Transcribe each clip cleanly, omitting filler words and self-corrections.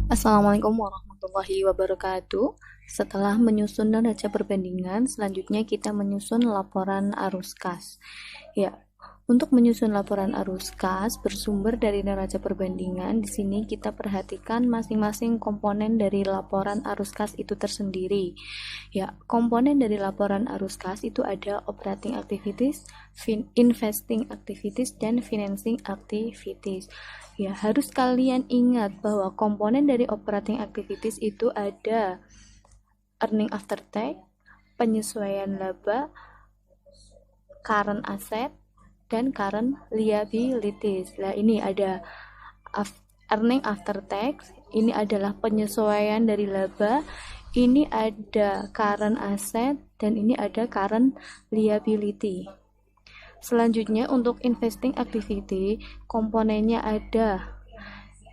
Assalamualaikum warahmatullahi wabarakatuh. Setelah menyusun neraca perbandingan, selanjutnya kita menyusun laporan arus kas. Ya, untuk menyusun laporan arus kas bersumber dari neraca perbandingan, di sini kita perhatikan masing-masing komponen dari laporan arus kas itu tersendiri. Ya, komponen dari laporan arus kas itu ada operating activities, investing activities, dan financing activities. Ya, harus kalian ingat bahwa komponen dari operating activities itu ada earning after tax, penyesuaian laba, current asset, dan current liabilities. Nah, ini ada earning after tax, ini adalah penyesuaian dari laba, ini ada current asset, dan ini ada current liability. Selanjutnya untuk investing activity, komponennya ada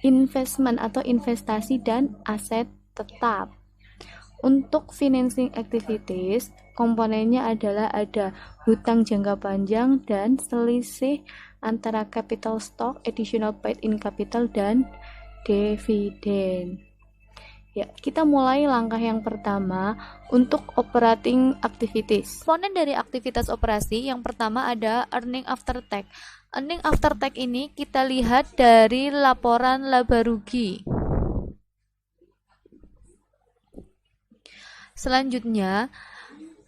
investment atau investasi dan aset tetap. Untuk financing activities, komponennya adalah ada hutang jangka panjang dan selisih antara capital stock, additional paid in capital, dan dividen. Ya, kita mulai langkah yang pertama untuk operating activities. Komponen dari aktivitas operasi yang pertama ada earning after tax. Earning after tax ini kita lihat dari laporan laba rugi. Selanjutnya,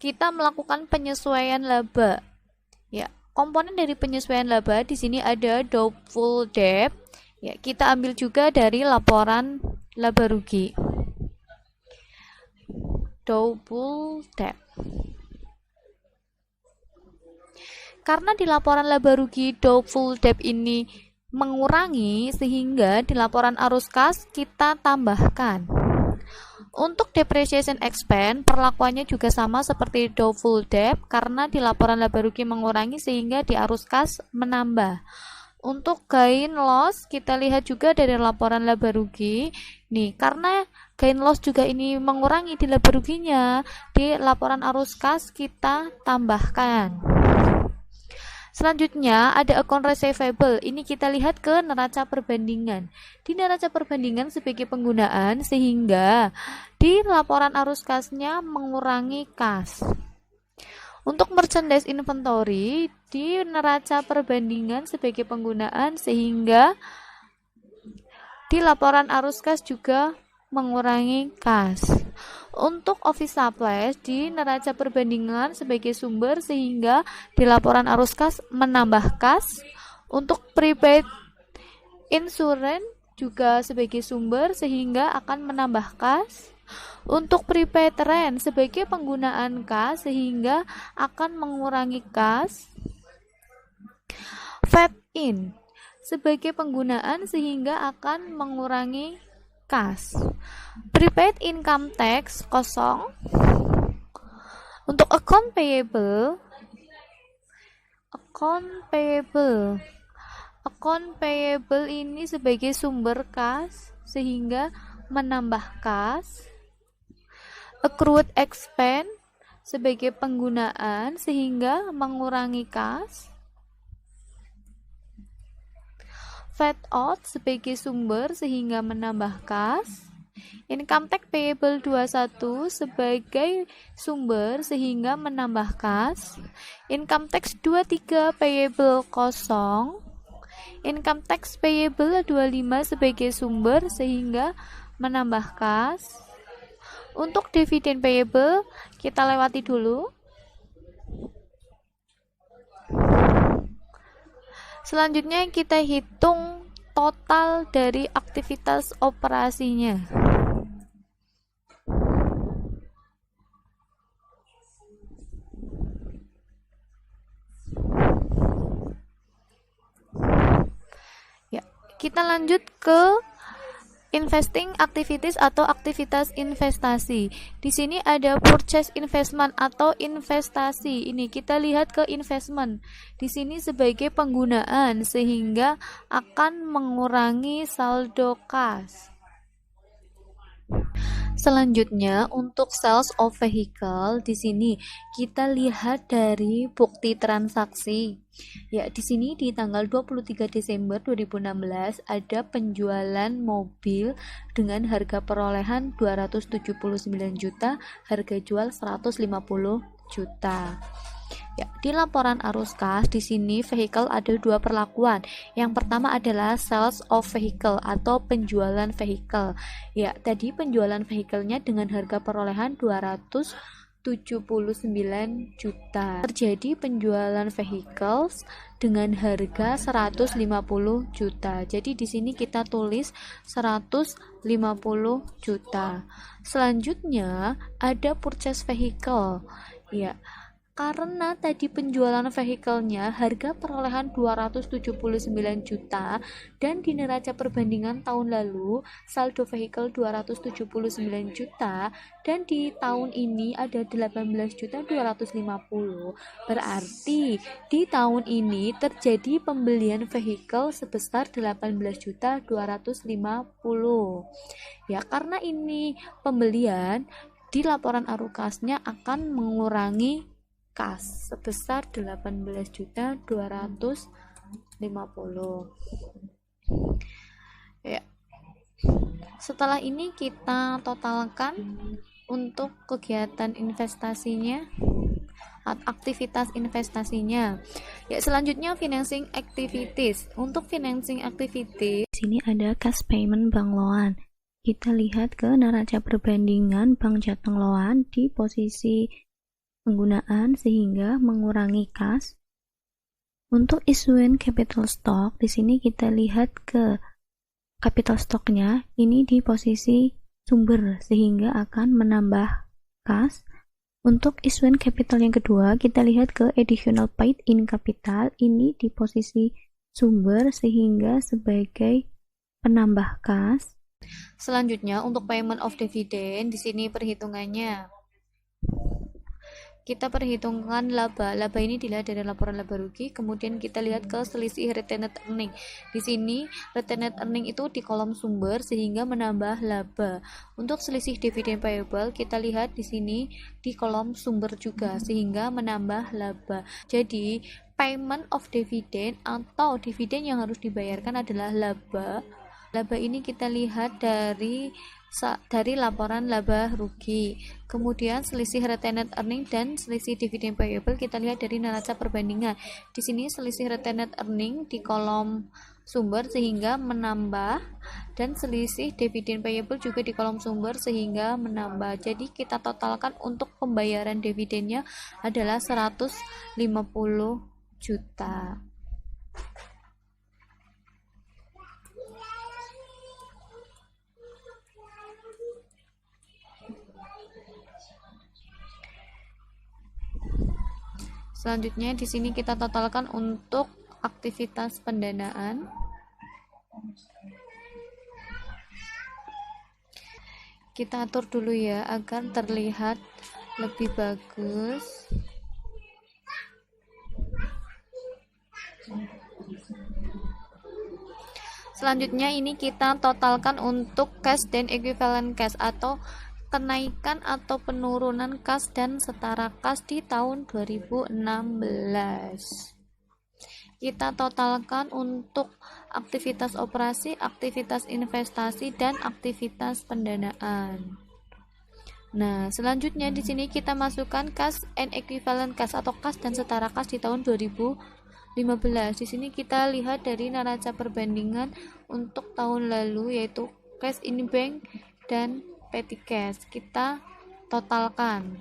kita melakukan penyesuaian laba. Ya, komponen dari penyesuaian laba di sini ada doubtful debt. Ya, kita ambil juga dari laporan laba rugi. Double debt. Karena di laporan laba rugi doubtful debt ini mengurangi, sehingga di laporan arus kas kita tambahkan. Untuk depreciation expense, perlakuannya juga sama seperti doubtful debt, karena di laporan laba rugi mengurangi sehingga di arus kas menambah. Untuk gain loss, kita lihat juga dari laporan laba rugi. Nih, karena gain loss juga ini mengurangi di laba ruginya, di laporan arus kas kita tambahkan. Selanjutnya ada account receivable. Ini kita lihat ke neraca perbandingan. Di neraca perbandingan sebagai penggunaan sehingga di laporan arus kasnya mengurangi kas. Untuk merchandise inventory di neraca perbandingan sebagai penggunaan sehingga di laporan arus kas juga mengurangi kas. Untuk office supplies di neraca perbandingan sebagai sumber sehingga di laporan arus kas menambah kas. Untuk prepaid insurance juga sebagai sumber sehingga akan menambah kas. Untuk prepaid rent sebagai penggunaan kas sehingga akan mengurangi kas. Fed in sebagai penggunaan sehingga akan mengurangi kas. Prepaid income tax kosong. Untuk account payable ini sebagai sumber kas sehingga menambah kas. Accrued expense sebagai penggunaan sehingga mengurangi kas. Fed out sebagai sumber sehingga menambah kas. Income tax payable 21 sebagai sumber sehingga menambah kas. Income tax 23 payable kosong. Income tax payable 25 sebagai sumber sehingga menambah kas. Untuk dividen payable kita lewati dulu. Selanjutnya kita hitung total dari aktivitas operasinya. Ya, kita lanjut ke investing activities atau aktivitas investasi. Di sini ada purchase investment atau investasi. Ini kita lihat ke investment. Di sini sebagai penggunaan sehingga akan mengurangi saldo kas. Selanjutnya untuk sales of vehicle, di sini kita lihat dari bukti transaksi. Ya, di sini di tanggal 23 Desember 2016 ada penjualan mobil dengan harga perolehan 279 juta, harga jual 150 juta. Ya, di laporan arus kas di sini vehicle ada dua perlakuan. Yang pertama adalah sales of vehicle atau penjualan vehicle. Ya, tadi penjualan vehicle-nya dengan harga perolehan 279 juta. Terjadi penjualan vehicles dengan harga 150 juta. Jadi di sini kita tulis 150 juta. Selanjutnya ada purchase vehicle. Ya, karena tadi penjualan vehikelnya harga perolehan 279 juta dan di neraca perbandingan tahun lalu saldo vehikel 279 juta dan di tahun ini ada 18 juta 250, berarti di tahun ini terjadi pembelian vehikel sebesar 18 juta 250. Ya, karena ini pembelian, di laporan arukasnya akan mengurangi kas sebesar 18.250. Ya. Setelah ini kita totalkan untuk kegiatan investasinya, aktivitas investasinya. Ya, selanjutnya financing activities. Untuk financing activities, di sini ada cash payment Bank Loan. Kita lihat ke neraca perbandingan Bank Jateng Loan di posisi penggunaan sehingga mengurangi kas. Untuk issuance capital stock, di sini kita lihat ke capital stocknya, ini di posisi sumber sehingga akan menambah kas. Untuk issuance capital yang kedua, kita lihat ke additional paid in capital, ini di posisi sumber sehingga sebagai penambah kas. Selanjutnya untuk payment of dividend, di sini perhitungannya kita perhitungkan laba. Laba ini dilihat dari laporan laba rugi, kemudian kita lihat ke selisih retained earning. Di sini retained earning itu di kolom sumber sehingga menambah laba. Untuk selisih dividen payable kita lihat di sini di kolom sumber juga sehingga menambah laba. Jadi payment of dividend atau dividen yang harus dibayarkan adalah laba. Laba ini kita lihat dari laporan laba rugi. Kemudian selisih retained earning dan selisih dividen payable kita lihat dari neraca perbandingan. Di sini selisih retained earning di kolom sumber sehingga menambah dan selisih dividen payable juga di kolom sumber sehingga menambah. Jadi kita totalkan untuk pembayaran dividennya adalah 150 juta. Selanjutnya di sini kita totalkan untuk aktivitas pendanaan. Kita atur dulu ya agar terlihat lebih bagus. Selanjutnya ini kita totalkan untuk cash dan equivalent cash atau kenaikan atau penurunan kas dan setara kas di tahun 2016. Kita totalkan untuk aktivitas operasi, aktivitas investasi, dan aktivitas pendanaan. Nah, selanjutnya di sini kita masukkan cash and equivalent cash atau kas dan setara kas di tahun 2015. Di sini kita lihat dari neraca perbandingan untuk tahun lalu yaitu cash in bank dan petty cash. Kita totalkan.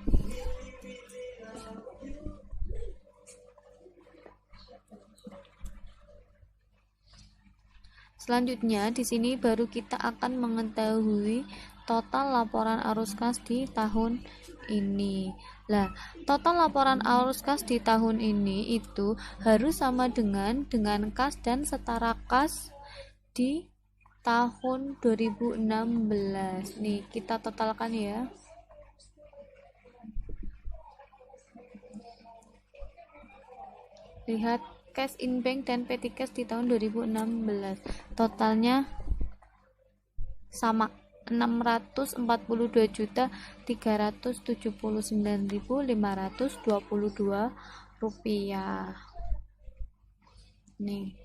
Selanjutnya di sini baru kita akan mengetahui total laporan arus kas di tahun ini. Nah, total laporan arus kas di tahun ini itu harus sama dengan kas dan setara kas di tahun 2016. Nih, kita totalkan ya. Lihat cash in bank dan petty cash di tahun 2016. Totalnya sama. 642.379.522 rupiah. Nih,